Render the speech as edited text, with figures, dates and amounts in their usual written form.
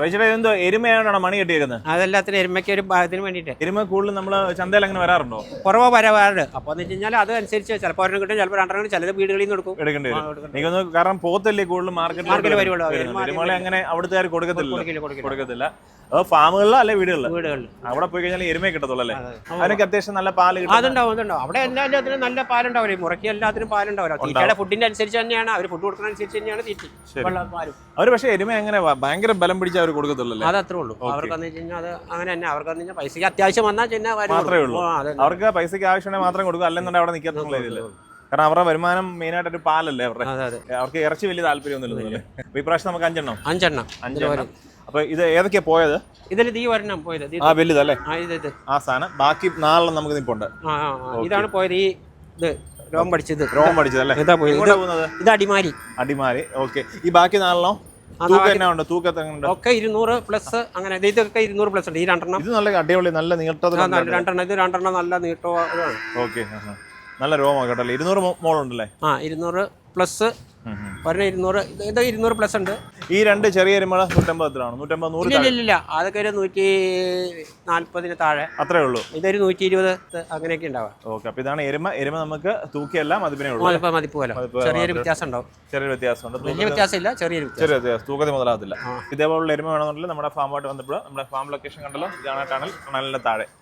റേച്ചറെ എന്തോ എരുമയാണോ മണി കെട്ടിയേക്കുന്നത്? അതെല്ലാത്തിനും എരുമയ്ക്ക് ഒരു ഭാഗത്തിന് വേണ്ടിയിട്ട്. എരുമ കൂടുതൽ നമ്മൾ ചന്തയിൽ അങ്ങനെ വരാറുണ്ടോ? കുറവ് വരവാറുണ്ട്. അപ്പോൾ എന്ന് വെച്ച് കഴിഞ്ഞാൽ അതനുസരിച്ച് ചിലപ്പോൾ ഒരെണ്ണം കിട്ടും, ചിലപ്പോൾ രണ്ടെണ്ണം കിട്ടും, ചിലത് വീടുകളിൽ നിന്ന് കൊടുക്കും. എടുക്കേണ്ടി വരും. എനിക്കൊന്ന് കാരണം പോത്തല്ലേ കൂടുതൽ മാർക്കറ്റിൽ വരുള്ളൂ. എരുമകളെ അങ്ങനെ അവിടുത്തെ കൊടുക്കത്തില്ല. ഫാമുകളിലോ അല്ലെ വീടുകളിൽ അവിടെ പോയി കഴിഞ്ഞാൽ എരുമയെ കിട്ടത്തുള്ളൂ അല്ലേ? അതിനൊക്കെ അത്യാവശ്യം നല്ല പാല് കിട്ടും. അതുണ്ടാവും. അവിടെ എല്ലാത്തിനും നല്ല പാലുണ്ടാവില്ല. മുറയ്ക്ക് എല്ലാത്തിനും പാലുണ്ടാവില്ല. തീറ്റയുടെ ഫുഡിന്റെ അനുസരിച്ച് തന്നെയാണ് അവർ ഫുഡ് കൊടുക്കുന്ന അനുസരിച്ച് തന്നെയാണ് തീറ്റി പാലും. അവർ പക്ഷേ എരുമ എങ്ങനെ ഭയങ്കര ബലം പിടിച്ച് അവർ കൊടുക്കത്തുള്ളൂ. അത് അത്രേ ഉള്ളൂ. അവർക്കെന്ന് വെച്ച് കഴിഞ്ഞാൽ അത് അങ്ങനെ തന്നെ. അവർക്കെന്ന് വെച്ചാൽ പൈസക്ക് അത്യാവശ്യം വന്നാൽ പിന്നെ മാത്രമേ ഉള്ളൂ. അവർക്ക് പൈസക്ക് ആവശ്യമുണ്ടെങ്കിൽ മാത്രം കൊടുക്കും, അല്ലെന്നുണ്ടെങ്കിൽ അവിടെ നിൽക്കത്തുള്ള ഇതില്ല. കാരണം അവരുടെ വരുമാനം മെയിനായിട്ട് ഒരു പാലല്ലേ അവരുടെ. അവർക്ക് ഇറച്ചി വലിയ താല്പര്യമൊന്നുമില്ല. ഇപ്രാവശ്യം നമുക്ക് അഞ്ചെണ്ണം. അപ്പൊ ഇത് ഏതൊക്കെയാ പോയത്? ഇതിൽ ഈ ഒരെണ്ണം പോയത് വലുതല്ലേ ആ സാധനം. ബാക്കി 4 നമുക്ക് നിപ്പുണ്ട്. ഇതാണ് പോയത്. ഈ ഇത് രോം പഠിച്ചത് അല്ലേ? ഇത് അടിമാലി. ഓക്കെ. ഈ ബാക്കി 4 ഒക്കെ 200+ അങ്ങനെ. ഇതൊക്കെ 200+ ഉണ്ട്. ഈ 2 ഇത് നല്ല അടിപൊളി നല്ല നീട്ടം. 2 ഇത് 2 നല്ല നീട്ടോ. ഓക്കെ. നല്ല രോമ കേട്ടല്ലേ. 200 മോളുണ്ടല്ലേ? 200+ ഒരെണ്ണം 200. ഇത് 200+ ഉണ്ട്. ഈ 2 ചെറിയ എരുമകൾ 150 ഇല്ല. അതൊക്കെ ഒരു 140 താഴെ അത്രേ ഉള്ളൂ. ഇതൊരു 120 അങ്ങനെയൊക്കെ ഉണ്ടാവുക. ഓക്കെ. അപ്പൊ ഇതാണ് എരുമ നമുക്ക് തൂക്കിയല്ല മതിപ്പിനെ ഉള്ളൂ. മതിപ്പ് പോലെ ചെറിയൊരു വ്യത്യാസം ഉണ്ടാവും. ചെറിയൊരു വ്യത്യാസമുണ്ട്. വലിയ വ്യത്യാസമില്ല, ചെറിയൊരു വ്യത്യാസം. തൂക്കത്തിൽ മുതലാകത്തില്ല. ഇതേപോലുള്ള എരുമ വേണമെന്നുണ്ടെങ്കിൽ നമ്മുടെ ഫാമുമായിട്ട് ബന്ധപ്പെടുക. നമ്മുടെ ഫാം ലൊക്കേഷൻ കണ്ടല്ലോ, ഇതാണ് ടണലിന്റെ താഴെ.